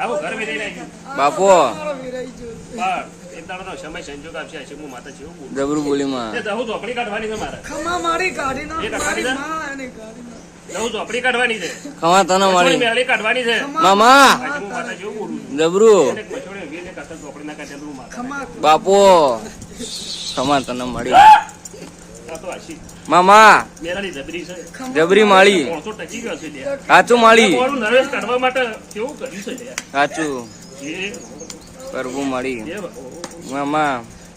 આવો ઘર વિરાઈ નાખ્યું બાપો એક દાડાનો સમય સંજોગ આપશે હશે હું માતા જેવું બોલું જબરું બોલી માં તે દહુ ચોપડી કાઢવાની છે મારે ખમા મારી કાઢી ના એ કાઢી દે દહુ ચોપડી કાઢવાની છે ખમા તને મળી મેળી કાઢવાની છે મામા આજે હું માતા જેવું બોલું છું જબરું એક મછોડે વીને કાઢતા ચોપડી ના કાઢે હું માતા ખમા બાપો ખમા તને મળી આ તો આશી મામા મેરાની જબરી છે જબરી માળી કોણસો ટકી ગયો છે લ્યા સાચું માળી મારું નરેશ કાઢવા માટે કેવું કર્યું છે લ્યા સાચું એ પ્રભુ મળી એ બાપુ. મામા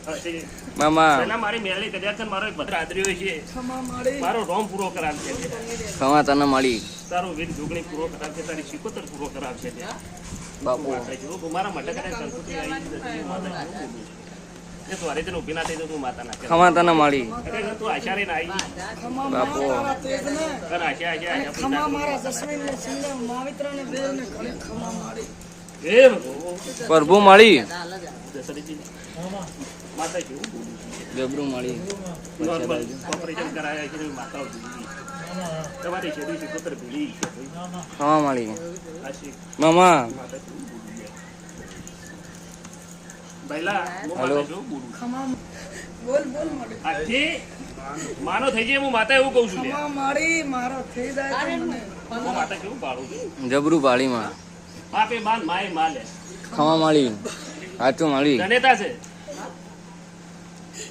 હશે. મામા પહેલા મારી મેળી કદાચ છે, મારો એક ભદ્ર આદર્યો છે ખમા મારી મારો રોમ પૂરો કરાવશે ખમા તને મળી તારો વીર જોગણી પૂરો કરાવશે તારી શિકોતર પૂરો કરાવશે બાપુ મારા માટે કદાચ સંસ્કૃતિ આવી જ નથી. હું માતા જેવું બોલું છું. એ સોરી તને ઊભી ના થઈ તો તું માતા ના કહેવાય. ખમા તને મળી ખરેખર તું આશા રહીને આવી ખમા બાપુ. મારા તેજને તને આશા ખમા મારા જસ્મીન ને સિંધે માવિત્ર ને બેવ ને ઘણી ખમા મારી એ બાપુ. પ્રભુ મળી દશરથજી, માતા જેવું બોલું છું. જબરું મળી નોર્મલ ઓપરેશન કરાયા છે ને માતાઓ ભૂલી તમારી શરીર શિકોતર ભૂલી છે ભાઈ. ખમા મળી આશી મામા માતા જેવું બોલું છે. પહેલા હું હેલો. માતા જેવું બોલું છું. ખમા બોલ બોલ મારી આજથી માનો થઈ જાય હું માતા એવું કહું છું લ્યા. ખમા મારી મારો થઈ જાય તો મને હું માતા કેવું પાડું છું. જબરું પાળી માં બાપે બાન માએ મા લે ખમા મળી સાચું મળી જનેતા છે.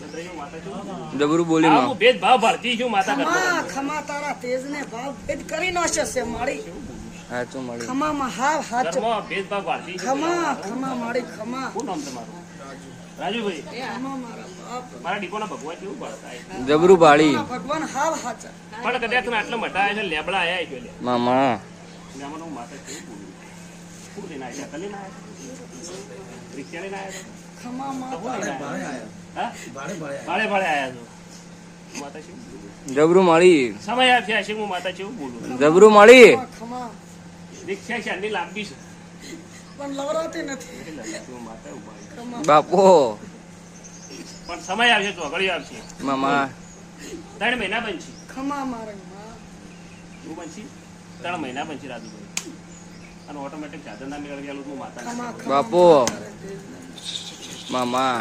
નહીંતર હું માતા કેવું બોલું? જબરું બોલી આ માં હું ભેદભાવ ભારતી છું માતા કરતો. ખમા ખમા તારા તેજને ભાવ ભેદ કરી નાખશે મારી સાચું મળી ખમામાં હાવ હાચો ઘરમાં ભેદભાવ ભારતી છું. ખમા ખમા મારી ખમા શું નામ તમારું? રાજુભાઈ. ખમા મારા બાપ મારા ડીકોના ભગવાન કેવું પાડતા હોય. જબરું પાળી ભગવાન હાવ હાચા પણ કદાચ તમે આટલા મોટા આવ્યા છે લેબડા આવ્યા છે લે. મામા લેવાનો હું માતા કેવું બોલું? શું લઈને આવ્યા? કલી ના આવ્યા? રિક્ષા લઈને આવ્યા હતા? ખમા તો માતા શું લઈને આવ્યા? હા? ભાડે આવ્યા છો. માતા કેવું બોલું? જબરું મળી સમય આપ્યા છે હું માતા કેવું બોલું? જબરું મળી ખમા રિક્ષા શાની લાંબી છે પણ લવરાતી નથી એટલે હું માતા ઉભા છું. ખમા બાપો પણ સમય આવશે તો આગળ આવશે. મામા 3 મહિના બનશે. ખમા મારી માં શું બનશે? 3 મહિના બનશે રાજુભાઈ. અને ઓટોમેટિક સાધન ના મેળ ગયેલું હું માતા ખમા ના. ખમા બાપો મામા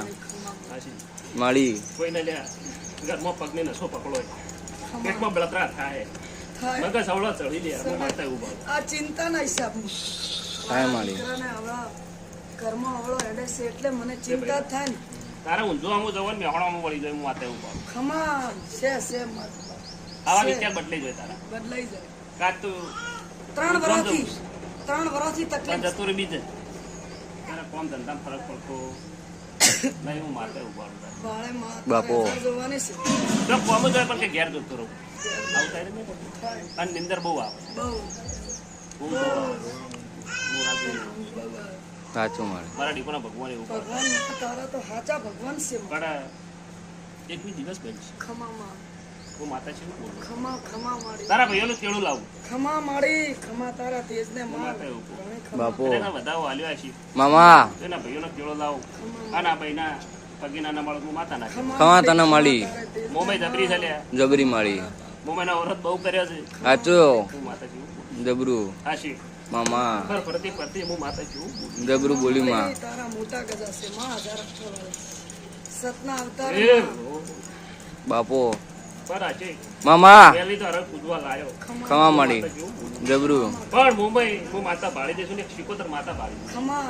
હાચી. મળી કોઈને લ્યા ઘરમાં પગને નસો પકડો પેટમાં બળતરા થાય થાય મગજ અવળો ચડી લે હું માતા ઉભા છું. આ ચિંતાના હિસાબે થાય મળી દીકરાને આવડા ઘરમાં આવડો હેડે છે એટલે મને ચિંતા થાય ને તારે ઊંઝો આમ જવાનું મેહોણામાં વળી જાય હું માતા ઉભા છું. ખમા છે મારી બાપ. આવા છે. વિચાર બદલાઈ જાય તારા. બદલાઈ જાય કાચ તો 3 વર્ષથી 3 વર્ષથી પણ તકલીફ જતું રે બીજે તારા કોમ ધંધામાં ફરક પડતો નહીં હું માતા ઉભા છું. બાળે માં બાપો. જોવાની છે તો કોમ જ હોય પણ કે ઘેર જતો રહું આવું થાય નહીં પડતું. થાય અને નિંદર બહુ આવે બહુ બહુ બહુ આવે. હું રાજી રહું. સાચું મળી મારા ડીકોના ભગવાન એવું કરે. ભગવાન તારા તો હાચા ભગવાન છે પણ એક બી દિવસ બનશે ખમામાં હું માતા છે એવું બોલું. ખમા મારી તારા ભાઈઓનું કેળું લાવું ખમા મારી ખમા તારા તેજને માર માતા એવું બોલું. ઘણી ખમા. બાપો એના વધાવો હાલ્યો હશે મામા એના ભાઈઓનો કેળો લાવો આના ભાઈના પગીના ના મળો હું માતા નાખે ખમા તને મળી મોમાઈ જબરી છે લ્યા જબરી મળી મોમાઈના વરત બહુ કર્યા છે સાચું હું માતા જેવું બોલું. જબરું હાશી મામા ફર ફરતી ફરતી હું માતા જેવું બોલું. જબરું બોલી માં તારા મોટા ગજા છે માં 1000 અક્ષર સતના અવતાર એ હો. બાપો પર હાચે મામા પહેલી તો હરખ પૂજવા લાયો ખમા મળી માતા જેવું બોલું. જબરું પણ મુંબઈ હું માતા ભાળી દઈશું ને એક શિકોતર માતા ભાળી દઈશું. ખમા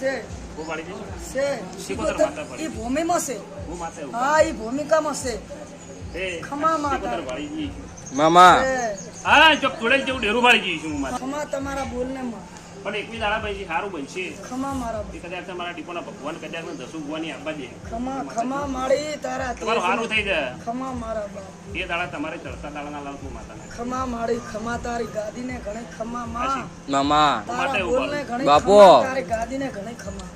છે હું ભાળી દઈશું છે શિકોતર માતા એ ભાળી ભૂમિમાં છે હું માતા એવું હા એ ભૂમિકામાં છે એ ખમા માતા. શિકોતર ભાળી દઈશું. મામા છે. હા ચોક જોડેલ જેવું ડેરું ભાળી દઈશું હું માતા. ખમા તમારા બોલને માં પણ એકવી દાડા ભાઈ સારું બનશે ખમા મારા એ કદાચ તમારા ડીપોના ભગવાન કદાચ મને દસું ભગવાનની આપવા દે ખમા મારી તારા તમારું સારું થઈ જાય ખમા મારા બાપ એ દાડા તમારે ચડતા દાડાના લાલ હું માતા નાખે. ખમા મારી ખમા તારી ગાદીને ઘણી ખમા માં મામા તારા માટે બોલને ઉભા. ઘણી બાપો. ખમા તારી ગાદીને ઘણી ખમા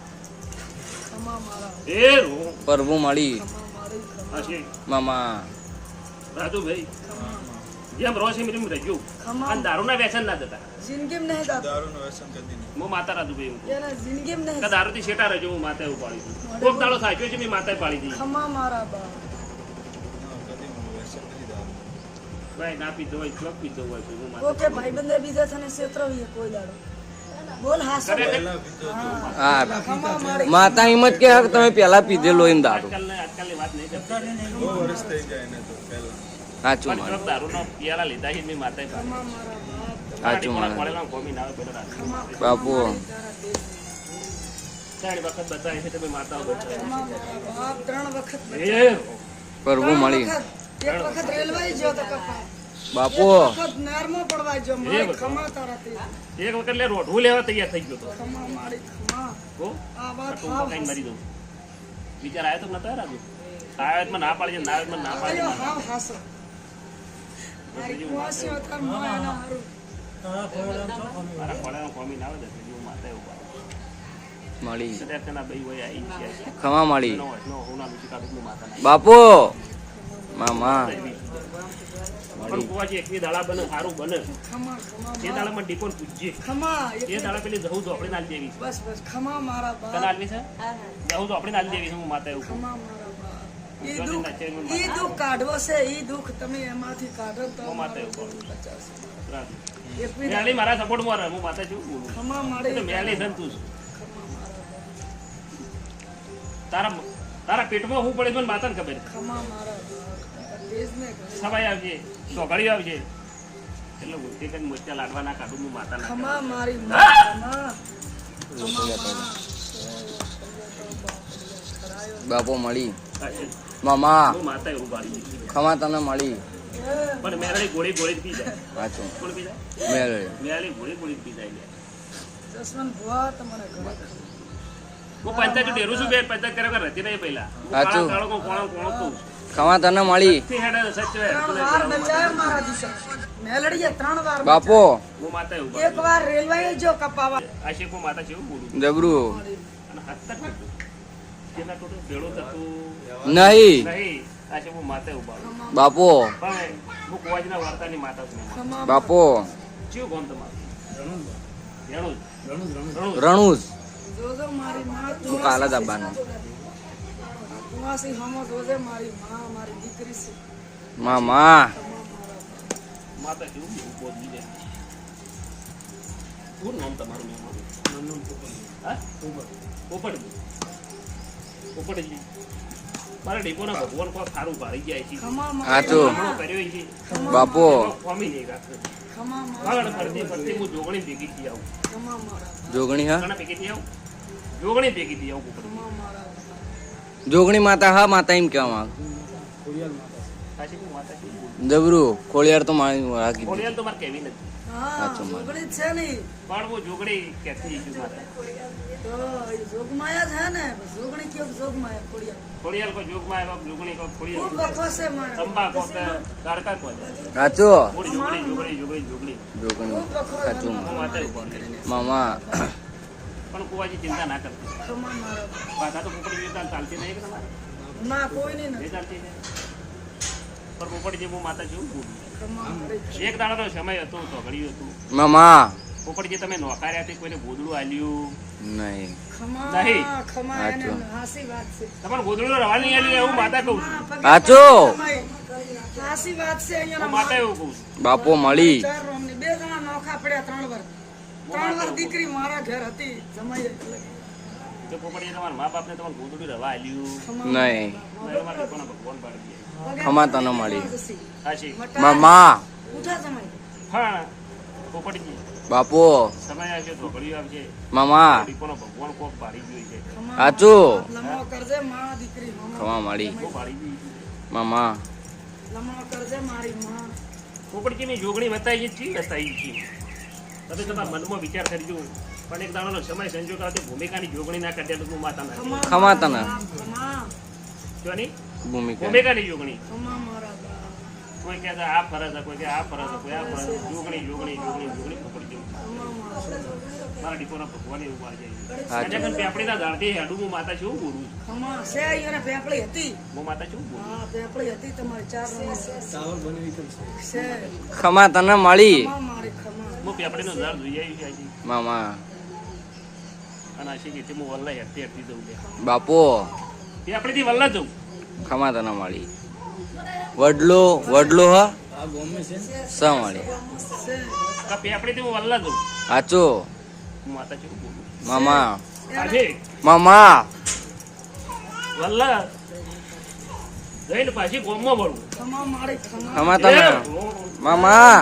ખમા મારા એ રૂ પ્રભુ મળી ખમા મારી ખમા હશે મામા રાજુભાઈ જેમ રોજ એમ એમ રહેજો ખમા અને દારૂના વ્યસન ના જતા જિંદગીમાં નહીં દાદા હું માતા રાજુભાઈ હું એને જિંદગીમાં નહીં કે દારૂથી શેટા રહેજો હું માતા એવું પાડી દઉં કોક દાડો સાચો છે મેં માતા પાડી દીધી ખમા મારા બાપ ભાઈ ના પીધો હોય ચોક પીધો હોય તો હું માતા ઓકે ભાઈબંધે બીજા થને ક્ષેત્ર કોઈ દાડો બોલ હાસો હા ખમા મારી માતા એમ જ કે હક તમે પેલા પીધેલો એમ દારૂ આજકાલની વાત નહીં કરતા. સાચું પણ માળી જો દારૂનો પિયાલા લીધા છે, મેં માતાએ પાડી. ખમા મારા બાપ સાચું મારા માળી ખોળેલામાં કોમી ના આવે પેલો રાખ. ખમા બાપુ તારા દેશ. ત્રણ વખત બતાવે છે તમે માતાઓ બતાવે. ખમા મારા બાપ 3 વખત એ પ્રભુ મળી એક વખત રેલવે ગયો તો કપા બાપુ એક વખત નરમાં પડવા ગયો મારી વખત. ખમા તારાથી એક વખત લે રોઢવું લેવા તૈયાર થઈ ગયો તો. ખમા મારી ખમા હો? આ વાત ટૂંપા ખાઈને મરી દઉં. વિચાર આવ્યો તો નતો રાજુ? આવ્યો તો મને ના પાડી છે, ના આવ્યો તો મને ના પાડી આયો છે. હાવ હાસો મારી કુવાસીઓ તાર માં એના હારું મારા ખોળામાં કોમી ના આવે ને એટલે હું માતા એવું પાડું. મળી કદાચ તેના બે વય આવી છે. ખમા મળી એનો વચનો હોના લુચી કાઢું હું માતા ના. બાપુ મામા પણ કુવાજી એકવી દાડા બને સારું બને ખમા ખમા તે દાડામાં ડીપોન પૂછજે. ખમા એ દાડા પેલી જવું તો આપણે નાલી દેવી છે. બસ બસ ખમા મારા તને બાપ આલવી છે? જવું તો આપણે નાલી દેવી છે, હું માતા એવું કહું. ખમા મારા બાપ ઈ દુઃખ કાઢવો છે ઈ દુઃખ તમે એમાંથી કાઢો તો હું માતા એવું મારું કહું. દુઃખ બચાવશે. રાજુ. એકવી મેલી મારા સપોર્ટમાં રહે, હું માતા જેવું બોલું. ખમા એ મારી તો મેલી છે ને તું છું. ખમા મારા બાપ તારા તારા પેટમાં હું પડે છે મને માતાને ખબર છે. ખમા મારા બાપ દેશને ઘરે સવાઈ આવજે, સોગડી આવજે. એટલે મૂર્તિ કરીને મોચા લાડવા ના કાઢું, હું માતા ના ખમા કાઢું. મારી માં ખમા બાપુ મળી સાચે. મામા હું માતા એવું બાળી દીધી. ખમા તને મળી પણ મેરડી ગોળી ગોળી જ પી જાય. સાચું કોણ પી જાય? મેળ મેરડી ગોળી ગોળી જ પી જાય લે. જસવંત ભુવા તમારે ઘરે હું પંચાયત ડેરું છું, બે પંચાયત કરે વગર રહેતી નહીં પહેલા. હું સાચું. કાળો કાળો કોણો કોણો કહું છું. ખમા તને મળી થી હેડે સચ્ચો હેડ. 3 વાર બચાયો મારા દિશા મેલડીએ 3 વાર બાપુ હું માતા એવું એક બાળી. વાર રેલવે જો કપાવા આ શેખ હું માતા જેવું બોલું. જબરું અને હાથ તક નતું. જેના ટોટલ ભેળો થતું નહીં નહીં. આ શેખ હું માતા એવું બાળું. બાપુ પણ હું કોવાજના વાર્તાની માતા છું. એમાં. ખમા બાપુ ચિયું ગામ તમારું? રણુજ. રણુજ. રણુજ જોજો મારી માં તું કાલે જ આવવાનું કુવાસી હમો જોજે મારી માં મારી દીકરી છે મામા માતા જેવું બહુ બોલી જાય. શું નામ તમારું મહેમાન? હા? પોપટજી. પોપટજી. મારા ડીપોના ભગવાન કોઈ સારું ભાળી જાય છે. ખમા સાચું. હમણાં કર્યો છે. બાપુ એનો ખોમી નહીં રાખે. ખમા આગળ ફરતી ફરતી હું જોગણી ભેગી થઈ આવું. ખમા મારા જોગણી હા ઘણા ભેગી થઈ આવું. જોગણી ભેગી થઈ આવું પોપટજી. ખમા મારા જોગણી માતા હા માતા એમ કેવા માંગ સાચી હું માતા કેવી બોલું? જબરું ખોળિયાર તો મારી રાખી દીધી. ખોડિયાલ તો મારે કહેવી નથી. હા સાચું મારે. જોગણી જ છે ને પણ હું જોગણી કહેતી છું માતા. તો એ જોગમાયા છે ને જોગણી કયો જોગમાયા ખોડિયા ખોડિયાલ કોઈ જોગમાં આવ્યા, જોગણી કોઈ ખૂબ ખોડિયાલ. બકવાસ છે મારે ચંપા કોઈ કાળકા કોઈ. સાચું મોડી જોગણી જોગણી જોગણી જોગણી. જોગણી ખૂબ બકવાસ સાચું હું માતા એવું બોલું. મામા પણ કુવાજી ચિંતા ના કરતી. ખમા મારા પાછા તો પોપડી જોતા ચાલતી નહીં કે તમારે? ના કોઈ નહીં નહીં ચાલતી છે. પણ પોપડી જે હું માતા જેવું બોલું. ખમા મારી એક દાડાનો સમય હતો, ઝઘડ્યું હતું. મામા પોપડી જે તમે નોકાર્યા તે કોઈને ગોદડું આલ્યું. નહીં ખમા નહીં. ખમા એને સાચું. હાસી વાત છે તમારે ગોદડું રવા નહીં આલ્યું એવું માતા કહું છું. સાચું. હાસી વાત છે હું અહીંયા માતા એવું કહું છું. બાપુ મળી 4 રૂમની 2 જણા નોખા પડ્યા 3 વાર 3 વાર દીકરી મારા ઘર હતી જમાઈ એટલે તો પોપડીએ તમારા મા બાપને તમારે ગોદડું રવા આલ્યું. નહીં તમારે કોના ભગવાન પાડી દે. ખમા તને મળી હાચી. મામા ઉઠા જમાઈ હા પોપડીજી બાપુ સમય આવશે, ઝઘડ્યું આવશે. મામા દીકોનો ભગવાન કોક પાડી ગયો છે. સાચું લમણો કરજે માં દીકરી ખમા મળી કોક પાડી ગઈ છે. મામા લમણો કરજે મારી માં પોપડજીની જોગણી બતાવી છે, બતાવી છે. તમે તમારા મનમાં વિચાર કરજો. પણ એક દાડાનો સમય સંજોગ આવે તો ભૂમિકાની જોગણી ના કરી દે તો હું માતા ના કરું. ખમા તને ખમા જો નહીં? ભૂમિકા ભૂમિકાની જોગણી. ખમા મારા બાપ કોઈ કહે છે આ ફરજ છે, કોઈ કહે આ ફરજ છે, કોઈ આ ફરજ છે. જોગણી જોગણી જોગણી જોગણી પોપડજી. ખમા મારા મારા ડીપોના ભગવાન એવું પાડી જાય. સાચું. અને પેપડીના ઝાડથી હેડું હું માતા છું બોલું છું. ખમા છે અહીંયા પેપળી હતી હું માતા છું બોલું. હા પેપળી હતી તમારી 4 રૂમની છે ખમા તને મળી ખમા મારી ખમા હું પેપડીનું ઝાડ જોઈ આવી છે હજી. મામા અને આશી કીધી હું વલ્લા હેરતી હેરતી જઉં લે. બાપુ પેપડીથી વલ્લા જઉં. ખમા તને મળી વડલો વડલો હા સ મળી છે પેપડીથી હું વલ્લા જઉં. સાચું હું માતા જેવું બોલું મામા આજે મામા વલ્લા જઈને પાછી ગોમમાં વળું ખમા મારી ખમા ખમા તને મામા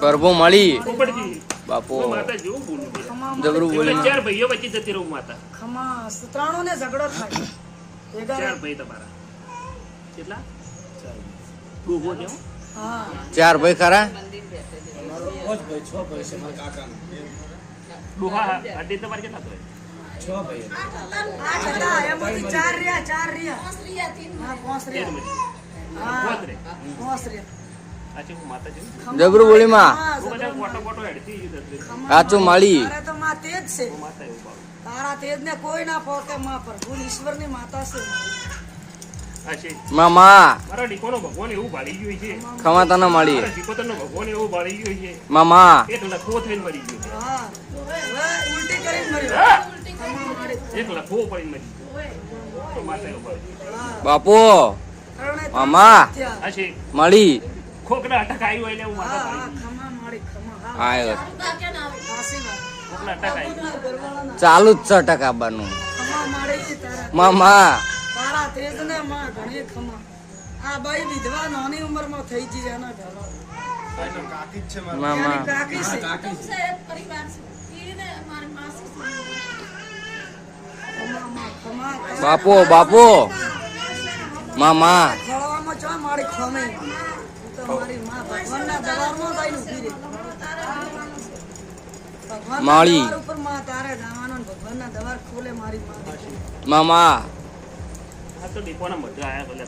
પ્રભુ મળી પોપટજી બાપુ હું માતા જેવું બોલું છે. ખમા જબરું એટલે બોલી ચાર ભાઈઓ વચ્ચે જતી રહું માતા ખમા ત્રણોને ઝઘડો થાય ભેગા ચાર રહે. ભાઈ તમારા કેટલા ડૂબો છે હો? હા ચાર ભાઈ ખરા ડોહા આડી તમારે કેટલા ભાઈ આઠ હતા એમાંથી ચાર રહ્યા હા પાંચ તેર રહ્યા મિનિટ હા પોત રે પાંચ રહ્યા આજે હું માતા જેવું ખમા જબરું બોલી માં હા, હું બધા જબરું. ફોટો ફોટો હેડતી જ નથી. ખમા સાચું મળી તારે તો માં તેજ છે હું માતા એવું બાળું. તારા તેજ ને કોઈ ના પોકે માં પ્રભુ ઈશ્વરની માતા છે આ છે મામા મારા ડીકોનો ભગવાન એવું ભાળી ગયું છે ખમા તને મળી મારા ડીકોતરનો ભગવાન એવું ભાળી ગયું છે મામા એક લખવો થઈને મરી ગયો છે. હા હવે ઉલટી કરીને મર્યો હા! ખમા મારી એક લખવો પડીને મરી ગયો તો માતા એવું ભાળી ગયું. હા બાપુ ત્રણે ત્રણ મામા. થયા. આ છે મળી ખોકડા અટક આવ્યું એટલે હું માતા હા ભાળી ગયું. ખમા મારી ખમા હા આયો સાચી વાત. ખોકડા અટક આવ્યું ઘરવાળાના ચાલુ જ 100% બાનું ખમા મારી છે તારા મામા તારા તેજ ને માં ઘણી ખમા આ બાઈ વિધવા નાની ઉંમરમાં થઈ ગઈ એના ઘરવાળા મામા એની કાકી છે ખમા માં ખમા બાપુ બાપુ મામા ખોળવામાં ચો મારી ખમે તો મારી માં ભગવાનના દરબારમાં જઈને ઊભી રહી ભગવાનના માળી. દરબાર ઉપર માં તારે જવાનું ને ભગવાનના દરબાર ખોલે મારી માં મામા આ તો ડીકોના મજા આયા ભલે